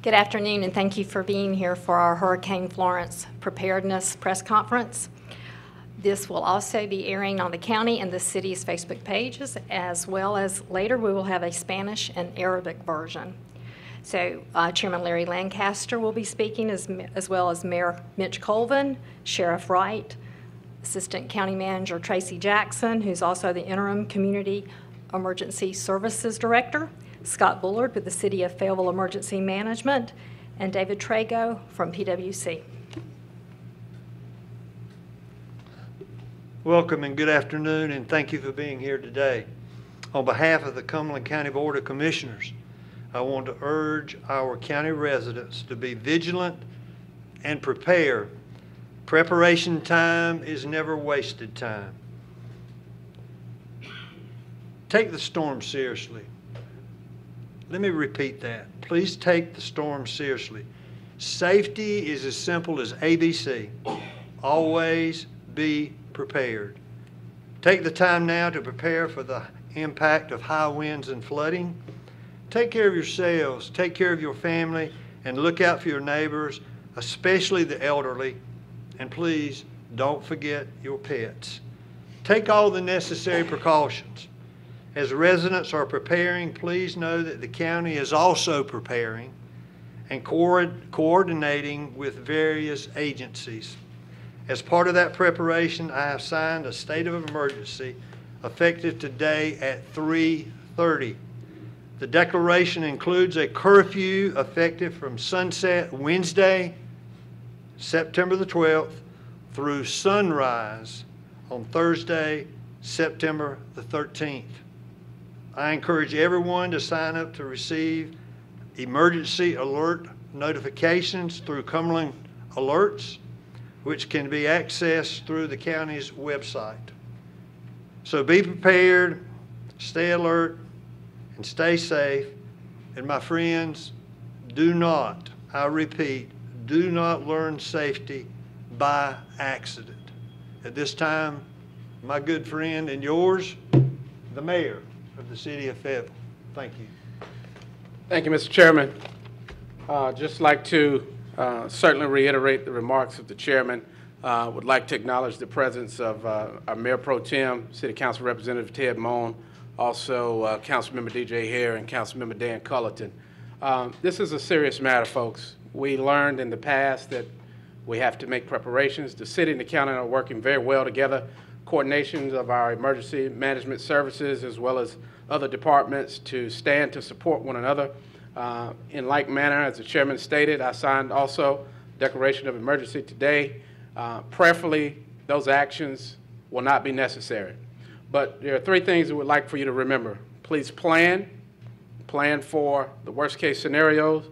Good afternoon, and thank you for being here for our Hurricane Florence preparedness press conference. This will also be airing on the county and the city's Facebook pages, as well as later we will have a Spanish and Arabic version. So Chairman Larry Lancaster will be speaking, as well as Mayor Mitch Colvin, Sheriff Wright, Assistant County Manager Tracy Jackson, who's also the Interim Community Emergency Services Director, Scott Bullard with the City of Fayetteville Emergency Management, and David Trago from PwC. Welcome and good afternoon, and thank you for being here today. On behalf of the Cumberland County Board of Commissioners, I want to urge our county residents to be vigilant and prepare. Preparation time is never wasted time. Take the storm seriously. Let me repeat that. Please take the storm seriously. Safety is as simple as ABC. Always be prepared. Take the time now to prepare for the impact of high winds and flooding. Take care of yourselves, take care of your family, and look out for your neighbors, especially the elderly. And please don't forget your pets. Take all the necessary precautions. As residents are preparing, please know that the county is also preparing and coordinating with various agencies. As part of that preparation, I have signed a state of emergency effective today at 3:30. The declaration includes a curfew effective from sunset Wednesday, September the 12th, through sunrise on Thursday, September the 13th. I encourage everyone to sign up to receive emergency alert notifications through Cumberland Alerts, which can be accessed through the county's website. So be prepared, stay alert, and stay safe. And my friends, do not, I repeat, do not learn safety by accident. At this time, my good friend and yours, the mayor of the city of Fayetteville. Thank you. Thank you, Mr. Chairman. Just like to certainly reiterate the remarks of the chairman. Would like to acknowledge the presence of our Mayor Pro Tem, City Council Representative Ted Moan, also Councilmember DJ Hare and Councilmember Dan Cullerton. This is a serious matter, folks. We learned in the past that we have to make preparations. The city and the county are working very well together. Coordinations of our emergency management services as well as other departments to stand to support one another. In like manner, as the chairman stated, I signed also declaration of emergency today. Prayerfully, those actions will not be necessary. But there are three things we would like for you to remember. Please plan for the worst case scenarios,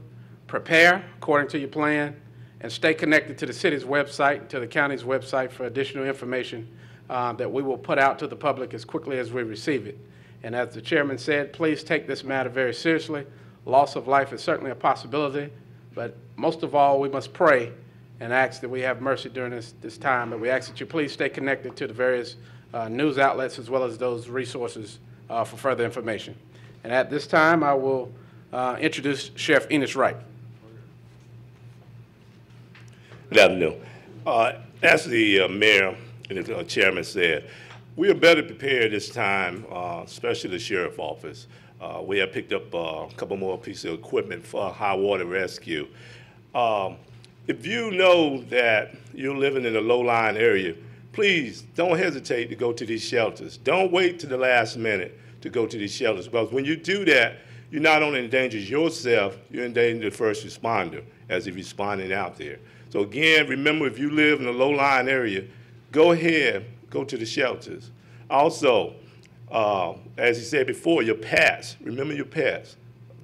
prepare according to your plan, and stay connected to the city's website, to the county's website for additional information that we will put out to the public as quickly as we receive it. And as the chairman said, please take this matter very seriously. Loss of life is certainly a possibility, but most of all, we must pray and ask that we have mercy during this time. But we ask that you please stay connected to the various news outlets as well as those resources for further information. And at this time, I will introduce Sheriff Enos Wright. Good afternoon. As the mayor and the chairman said, we are better prepared this time, especially the sheriff's office. We have picked up a couple more pieces of equipment for high water rescue. If you know that you're living in a low-lying area, please don't hesitate to go to these shelters. Don't wait to the last minute to go to these shelters, because when you do that, you not only endanger yourself, you endanger the first responder as he's responding out there. So again, remember, if you live in a low-lying area, go ahead, go to the shelters. Also, as he said before, your pets, remember your pets.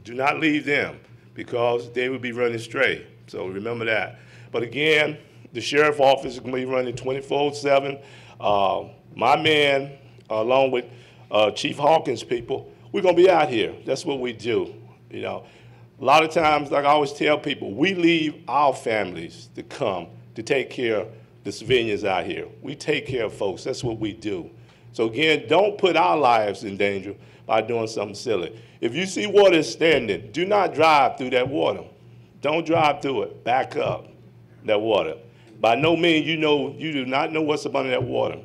Do not leave them because they will be running stray. So remember that. But again, the sheriff's office is going to be running 24/7. My man, along with Chief Hawkins' people, we're going to be out here. That's what we do. You know, a lot of times, like I always tell people, we leave our families to come to take care of the civilians out here. We take care of folks. That's what we do. So again, don't put our lives in danger by doing something silly. If you see water standing, do not drive through that water. Don't drive through it. Back up that water. By no means, you do not know what's up under that water.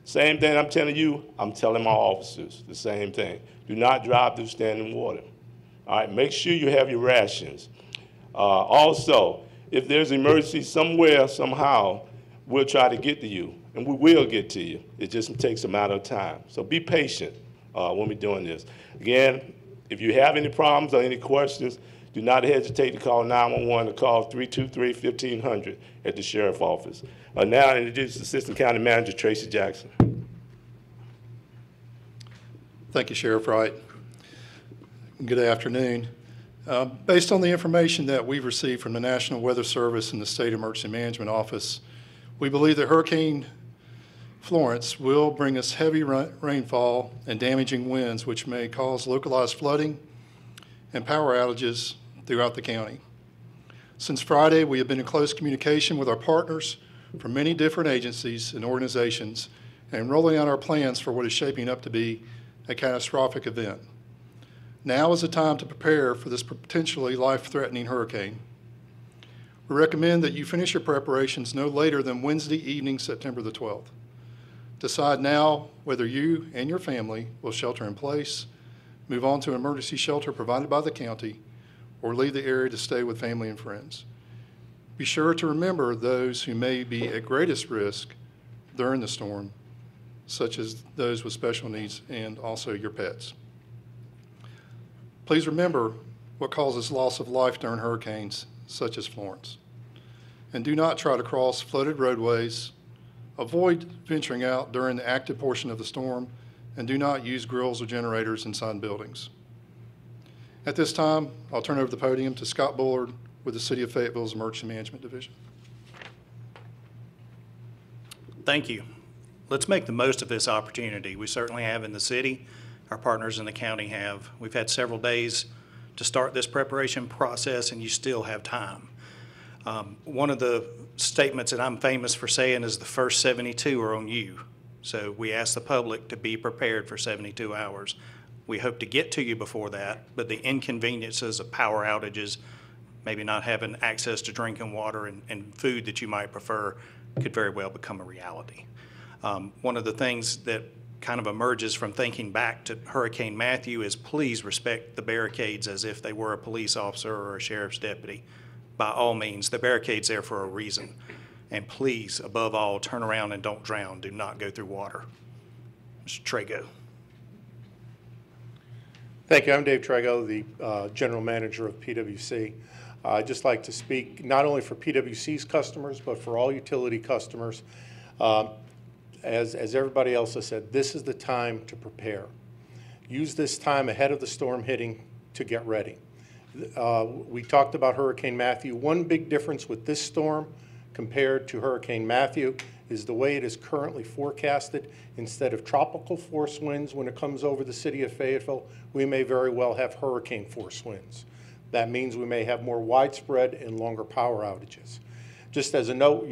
Same thing I'm telling you, I'm telling my officers the same thing. Do not drive through standing water. All right, make sure you have your rations. Also, if there's an emergency somewhere, somehow, we'll try to get to you, and we will get to you. It just takes a matter of time. So be patient when we're doing this. Again, if you have any problems or any questions, do not hesitate to call 911 or call 323-1500 at the Sheriff's Office. Now I introduce Assistant County Manager Tracy Jackson. Thank you, Sheriff Wright. Good afternoon. Based on the information that we've received from the National Weather Service and the State Emergency Management Office, we believe that Hurricane Florence will bring us heavy rainfall and damaging winds, which may cause localized flooding and power outages throughout the county. Since Friday, we have been in close communication with our partners from many different agencies and organizations and rolling out our plans for what is shaping up to be a catastrophic event. Now is the time to prepare for this potentially life-threatening hurricane. We recommend that you finish your preparations no later than Wednesday evening, September the 12th. Decide now whether you and your family will shelter in place, move on to an emergency shelter provided by the county, or leave the area to stay with family and friends. Be sure to remember those who may be at greatest risk during the storm, such as those with special needs and also your pets. Please remember what causes loss of life during hurricanes such as Florence. And do not try to cross flooded roadways. Avoid venturing out during the active portion of the storm, and do not use grills or generators inside buildings. At this time, I'll turn over the podium to Scott Bullard with the City of Fayetteville's Emergency Management Division. Thank you. Let's make the most of this opportunity. We certainly have in the city. Our partners in the county have. We've had several days to start this preparation process, and you still have time. One of the statements that I'm famous for saying is the first 72 are on you. So we ask the public to be prepared for 72 hours. We hope to get to you before that, but the inconveniences of power outages, maybe not having access to drinking water and food that you might prefer, could very well become a reality. One of the things that kind of emerges from thinking back to Hurricane Matthew is please respect the barricades as if they were a police officer or a sheriff's deputy. By all means, the barricade's there for a reason. And please, above all, turn around and don't drown. Do not go through water. Mr. Trago. Thank you. I'm Dave Trago, the General Manager of PwC. I'd just like to speak not only for PwC's customers, but for all utility customers. As everybody else has said, this is the time to prepare. Use this time ahead of the storm hitting to get ready. We talked about Hurricane Matthew. One big difference with this storm compared to Hurricane Matthew is the way it is currently forecasted. Instead of tropical force winds when it comes over the city of Fayetteville, we may very well have hurricane force winds. That means we may have more widespread and longer power outages. Just as a note,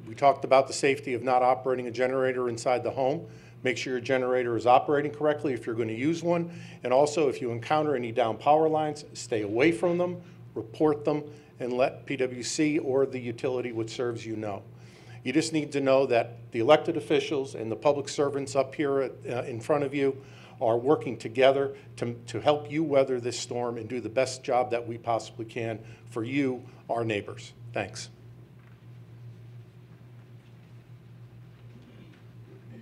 we talked about the safety of not operating a generator inside the home. Make sure your generator is operating correctly if you're going to use one. And also, if you encounter any down power lines, stay away from them, report them, and let PwC or the utility which serves you know. You just need to know that the elected officials and the public servants up here in front of you are working together to help you weather this storm and do the best job that we possibly can for you, our neighbors. Thanks.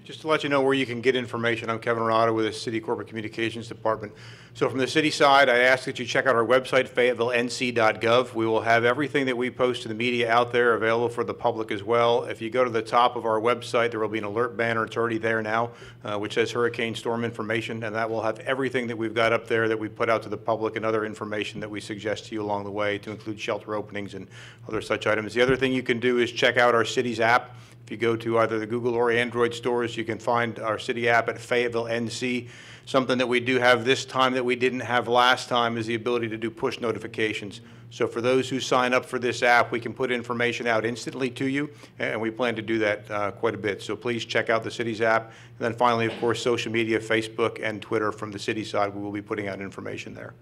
Just to let you know where you can get information, I'm Kevin Renato with the City Corporate Communications Department. So from the city side, I ask that you check out our website, FayettevilleNC.gov. We will have everything that we post to the media out there available for the public as well. If you go to the top of our website, there will be an alert banner. It's already there now, which says hurricane storm information, and that will have everything that we've got up there that we put out to the public and other information that we suggest to you along the way, to include shelter openings and other such items. The other thing you can do is check out our city's app. If you go to either the Google or Android stores, you can find our city app at Fayetteville NC. Something that we do have this time that we didn't have last time is the ability to do push notifications. So for those who sign up for this app, we can put information out instantly to you, and we plan to do that quite a bit. So please check out the city's app. And then finally, of course, social media, Facebook and Twitter from the city side, we will be putting out information there.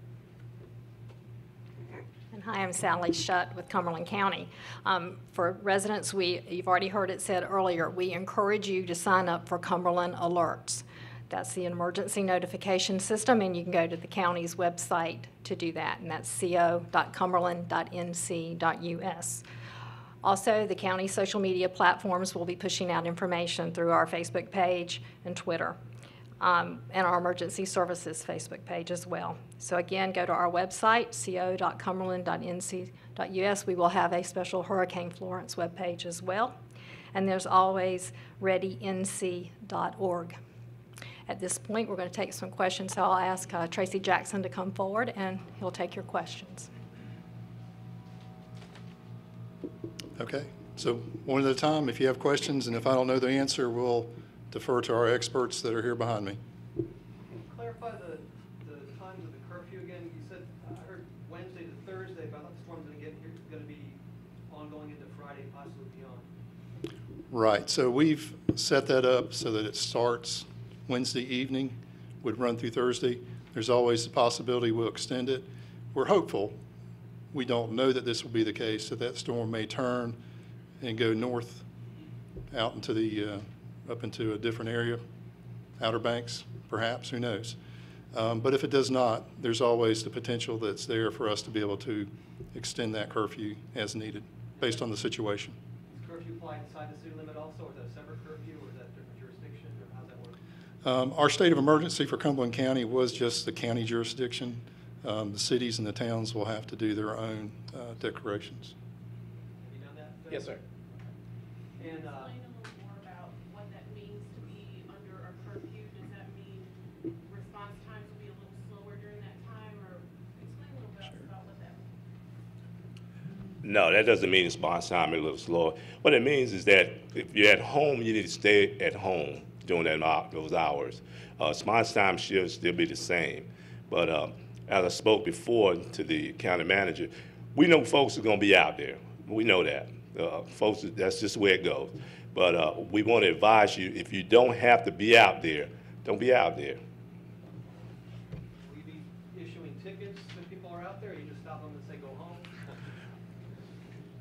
And hi, I'm Sally Shutt with Cumberland County. For residents, you've already heard it said earlier, we encourage you to sign up for Cumberland Alerts. That's the emergency notification system, and you can go to the county's website to do that, and that's co.cumberland.nc.us. Also, the county social media platforms will be pushing out information through our Facebook page and Twitter, and our emergency services Facebook page as well. So again, go to our website, co.cumberland.nc.us. We will have a special Hurricane Florence webpage as well, and there's always readync.org. At this point, we're going to take some questions, so I'll ask Tracy Jackson to come forward, and he'll take your questions. Okay, so one at a time. If you have questions, and if I don't know the answer, we'll defer to our experts that are here behind me. Clarify the times of the curfew again. You said, I heard Wednesday to Thursday, but I thought the storm's going to be ongoing into Friday, possibly beyond. Right, so we've set that up so that it starts Wednesday evening, would run through Thursday. There's always the possibility we'll extend it. We're hopeful. We don't know that this will be the case, that storm may turn and go north out into the, up into a different area, Outer Banks, perhaps, who knows. But if it does not, there's always the potential that's there for us to be able to extend that curfew as needed, based on the situation. Does curfew apply inside the city limit also, or is that a separate curfew, or is that a different jurisdiction, or how's that work? Our state of emergency for Cumberland County was just the county jurisdiction. The cities and the towns will have to do their own declarations. Have you done that? Yes, sir. And Explain a little more about what that means to be under a curfew. Does that mean response times will be a little slower during that time, or explain a little bit about what that means? No, that doesn't mean response time is a little slower. What it means is that if you're at home, you need to stay at home during those hours. Response time should still be the same. But as I spoke before to the county manager, we know folks are going to be out there. We know that. Folks, that's just the way it goes. But we want to advise you, if you don't have to be out there, don't be out there. will you be issuing tickets when people are out there, or you just stop them and say, go home?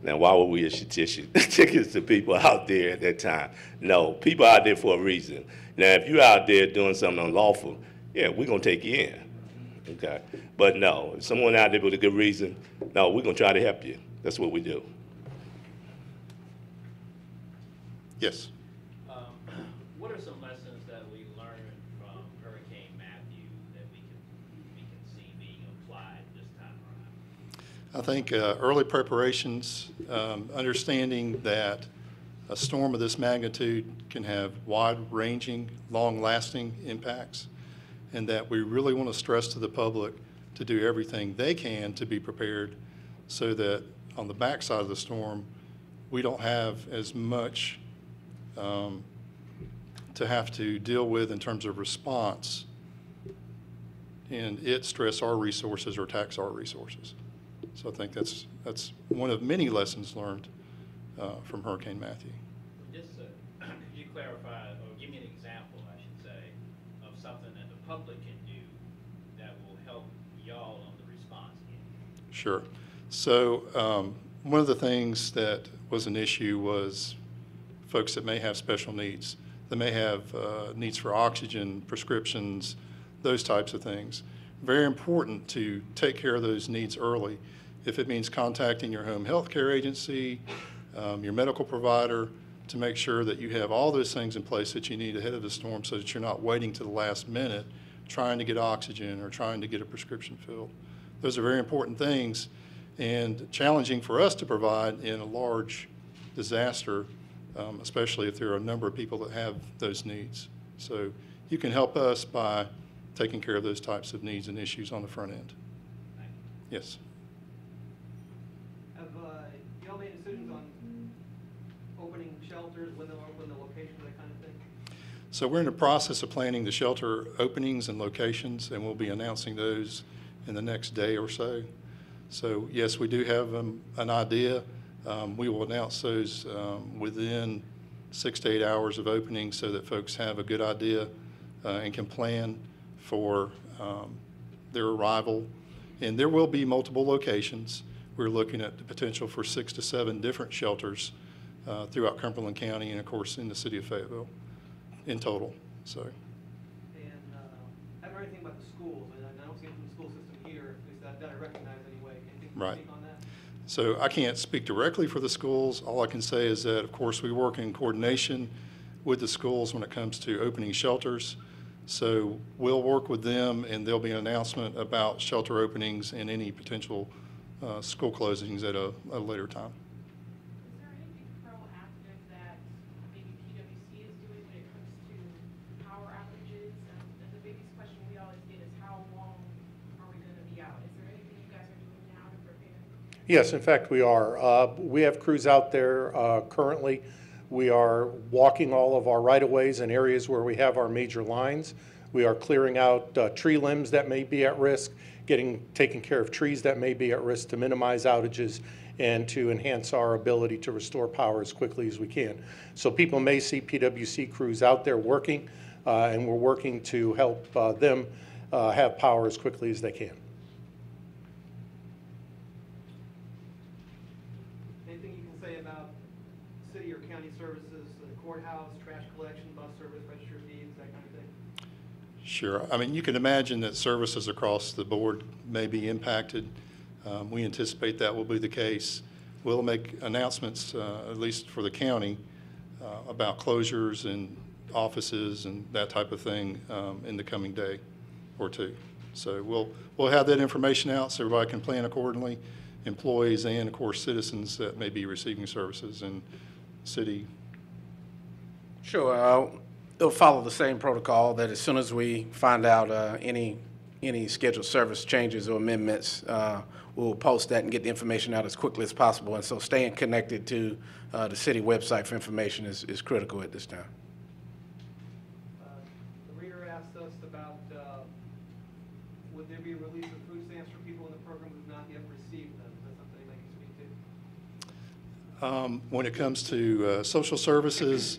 Now, why would we issue tickets to people out there at that time? No, people out there for a reason. Now, if you're out there doing something unlawful, yeah, we're going to take you in. Okay, but no, if someone out there with a good reason, no, we're going to try to help you. That's what we do. Yes. What are some lessons that we learned from Hurricane Matthew that we can see being applied this time around? I think early preparations, understanding that a storm of this magnitude can have wide-ranging, long-lasting impacts, and that we really want to stress to the public to do everything they can to be prepared so that on the backside of the storm, we don't have as much to have to deal with in terms of response and it stress our resources or tax our resources. So I think that's one of many lessons learned from Hurricane Matthew. Just could you clarify or give me an example, I should say, of something that the public can do that will help y'all on the response end? Sure. So one of the things that was an issue was folks that may have special needs. They may have needs for oxygen, prescriptions, those types of things. Very important to take care of those needs early. If it means contacting your home health care agency, your medical provider, to make sure that you have all those things in place that you need ahead of the storm so that you're not waiting to the last minute trying to get oxygen or trying to get a prescription filled. Those are very important things and challenging for us to provide in a large disaster, especially if there are a number of people that have those needs. So you can help us by taking care of those types of needs and issues on the front end. Yes. Have y'all made decisions on opening shelters, when they'll open, the location, that kind of thing? So we're in the process of planning the shelter openings and locations, and we'll be announcing those in the next day or so. So yes, we do have an idea. We will announce those within 6 to 8 hours of opening so that folks have a good idea and can plan for their arrival. And there will be multiple locations. we're looking at the potential for 6 to 7 different shelters throughout Cumberland County and, of course, in the city of Fayetteville in total. So. And I haven't heard anything about the schools, and I don't see anything from the school system here, at least that I recognize anyway. Anything you can speak on that? So I can't speak directly for the schools. All I can say is that, of course, we work in coordination with the schools when it comes to opening shelters. So we'll work with them, and there'll be an announcement about shelter openings and any potential school closings at a later time. Is there anything proactive that maybe PwC is doing when it comes to power outages? And the biggest question we always get is how long are we going to be out? Is there anything you guys are doing now to prepare? Yes, in fact, we are. We have crews out there currently. We are walking all of our right-of-ways in areas where we have our major lines. We are clearing out tree limbs that may be at risk, taking care of trees that may be at risk to minimize outages and to enhance our ability to restore power as quickly as we can. So people may see PwC crews out there working, and we're working to help them have power as quickly as they can. Anything you can say about city or county services, the courthouse, trash collection, bus service, register of deeds, that kind of thing? Sure. I mean, you can imagine that services across the board may be impacted. We anticipate that will be the case. We'll make announcements, at least for the county, about closures and offices and that type of thing in the coming day or two. So we'll have that information out so everybody can plan accordingly, employees and, of course, citizens that may be receiving services in city. Sure. It'll follow the same protocol that as soon as we find out any scheduled service changes or amendments, we'll post that and get the information out as quickly as possible. And so staying connected to the city website for information is critical at this time. The reader asked us about would there be a release of food stamps for people in the program who have not yet received them? Is that something they can speak to? When it comes to social services,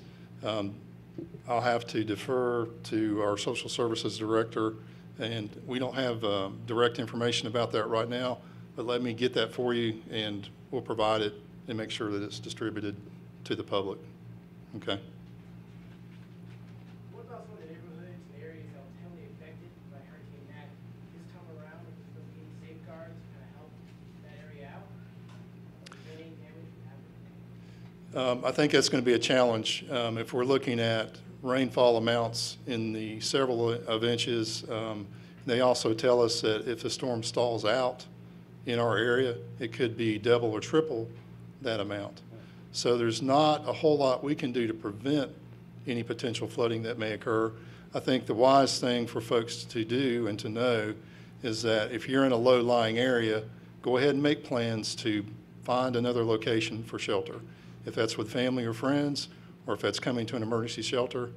I'll have to defer to our social services director, and we don't have direct information about that right now, but let me get that for you, and we'll provide it and make sure that it's distributed to the public. Okay? What about some of the neighborhoods and areas that were heavily affected by Hurricane Matt this time around? Is there any safeguards to kind of help that area out? Any damage from happening? I think that's going to be a challenge. If we're looking at rainfall amounts in the several of inches, they also tell us that if the storm stalls out in our area, it could be double or triple that amount. So there's not a whole lot we can do to prevent any potential flooding that may occur. I think the wise thing for folks to do and to know is that if you're in a low-lying area, go ahead and make plans to find another location for shelter. If that's with family or friends, or if that's coming to an emergency shelter,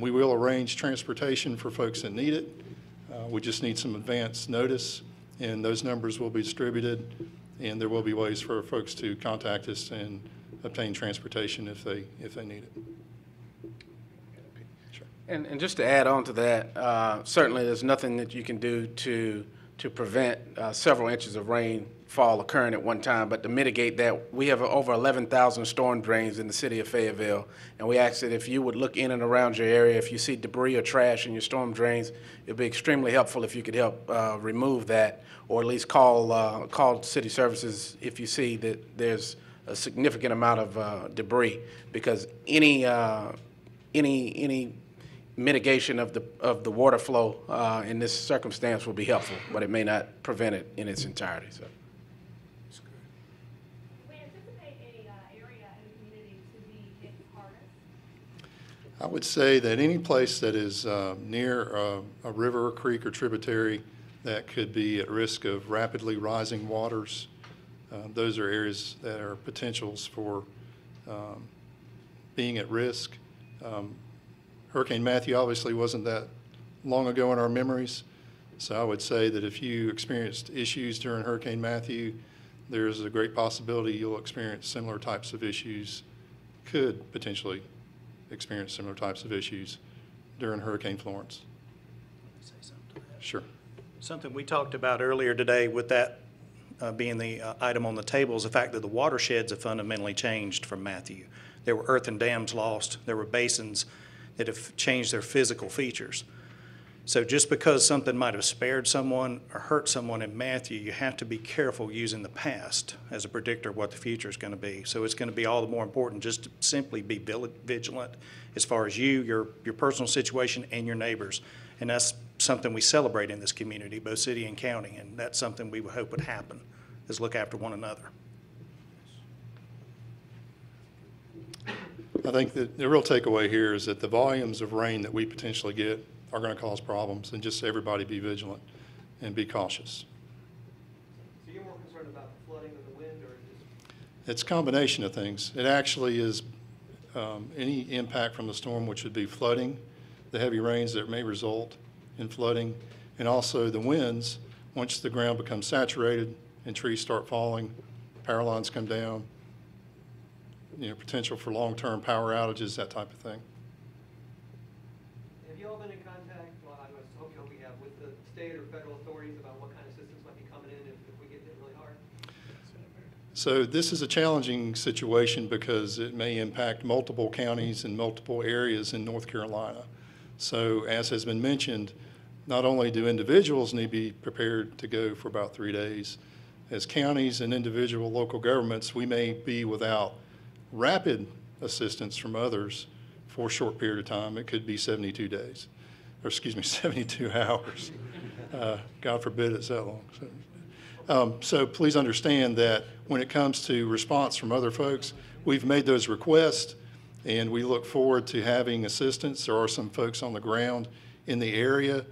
we will arrange transportation for folks that need it. We just need some advance notice, and those numbers will be distributed, and there will be ways for folks to contact us and obtain transportation if they need it. Sure. And just to add on to that, certainly there's nothing that you can do to prevent several inches of rainfall occurring at one time, but to mitigate that, we have over 11,000 storm drains in the city of Fayetteville, and we ask that if you would look in and around your area, if you see debris or trash in your storm drains, it'd be extremely helpful if you could help remove that, or at least call city services if you see that there's a significant amount of debris, because any mitigation of the water flow in this circumstance will be helpful, but it may not prevent it in its entirety. So. Do we anticipate any area in the community to be hit hardest? I would say that any place that is near a river, creek, or tributary that could be at risk of rapidly rising waters, those are areas that are potentials for being at risk. Hurricane Matthew obviously wasn't that long ago in our memories, so I would say that if you experienced issues during Hurricane Matthew, there's a great possibility you'll experience similar types of issues, could potentially experience similar types of issues during Hurricane Florence. Say something to that. Sure. Something we talked about earlier today with that being the item on the table is the fact that the watersheds have fundamentally changed from Matthew. There were earthen dams lost. There were basins that have changed their physical features. So just because something might have spared someone or hurt someone in Matthew, you have to be careful using the past as a predictor of what the future is going to be. So it's going to be all the more important just to simply be vigilant as far as your personal situation and your neighbors. And that's something we celebrate in this community, both city and county, and that's something we would hope would happen, is look after one another. I think that the real takeaway here is that the volumes of rain that we potentially get are going to cause problems, and just everybody be vigilant and be cautious. So you're more concerned about the flooding than the wind, or just? It's a combination of things. It actually is any impact from the storm, which would be flooding, the heavy rains that may result in flooding, and also the winds. Once the ground becomes saturated and trees start falling, power lines come down, potential for long-term power outages, that type of thing. Have you all been in contact, well, I hope we have, with the state or federal authorities about what kind of assistance might be coming in if we get hit really hard? So this is a challenging situation because it may impact multiple counties and multiple areas in North Carolina. So as has been mentioned, not only do individuals need to be prepared to go for about 3 days, as counties and individual local governments, we may be without rapid assistance from others for a short period of time. It could be 72 days, or excuse me, 72 hours. God forbid it's that long. So please understand that when it comes to response from other folks, we've made those requests and we look forward to having assistance. There are some folks on the ground in the area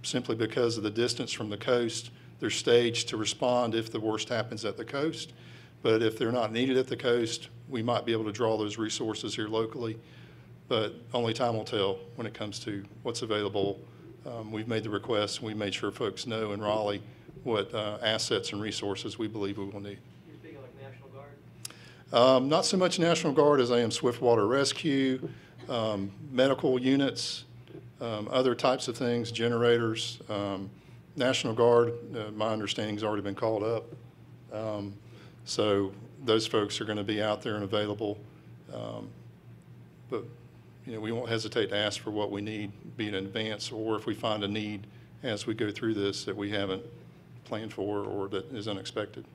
simply because of the distance from the coast. They're staged to respond if the worst happens at the coast. But if they're not needed at the coast, we might be able to draw those resources here locally. But only time will tell when it comes to what's available. We've made the request. We made sure folks know in Raleigh what assets and resources we believe we will need. You're speaking like National Guard? Not so much National Guard as I am Swiftwater Rescue, medical units, other types of things, generators. National Guard, my understanding, has already been called up. So those folks are going to be out there and available. But we won't hesitate to ask for what we need, be it in advance, or if we find a need as we go through this that we haven't planned for or that is unexpected.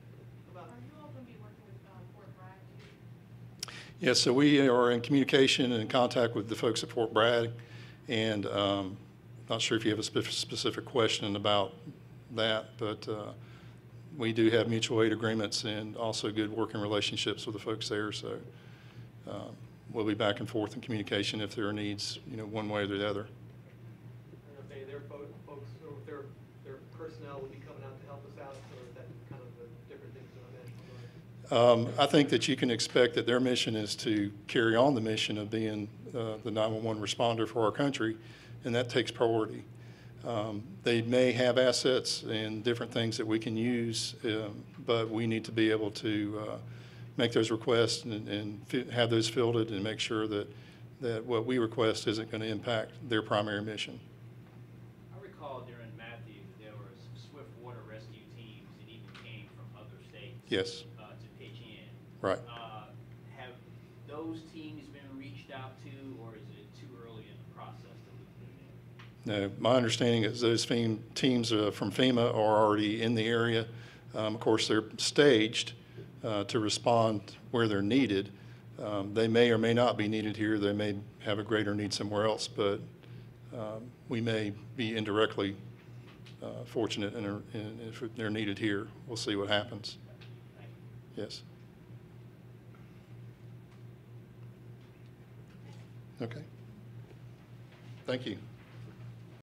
Are you all going to be working with Fort Bragg? Yes, so we are in communication and in contact with the folks at Fort Bragg, and not sure if you have a specific question about that, but we do have mutual aid agreements and also good working relationships with the folks there. So we'll be back and forth in communication if there are needs, one way or the other. And if their folks, or if their personnel would be coming out to help us out, or is that kind of a different thing than National Guard? I think that you can expect that their mission is to carry on the mission of being the 911 responder for our country, and that takes priority. They may have assets and different things that we can use, but we need to be able to make those requests and have those fielded and make sure that what we request isn't going to impact their primary mission. I recall during Matthew, there were some swift water rescue teams that even came from other states. Yes. To pitch in. Right. Have those teams been reached out to, or is it too early in the process to look them in? No, my understanding is those teams from FEMA are already in the area. Of course, they're staged to respond where they're needed. They may or may not be needed here. They may have a greater need somewhere else, but we may be indirectly fortunate if they're needed here. We'll see what happens. Yes. Okay. Thank you.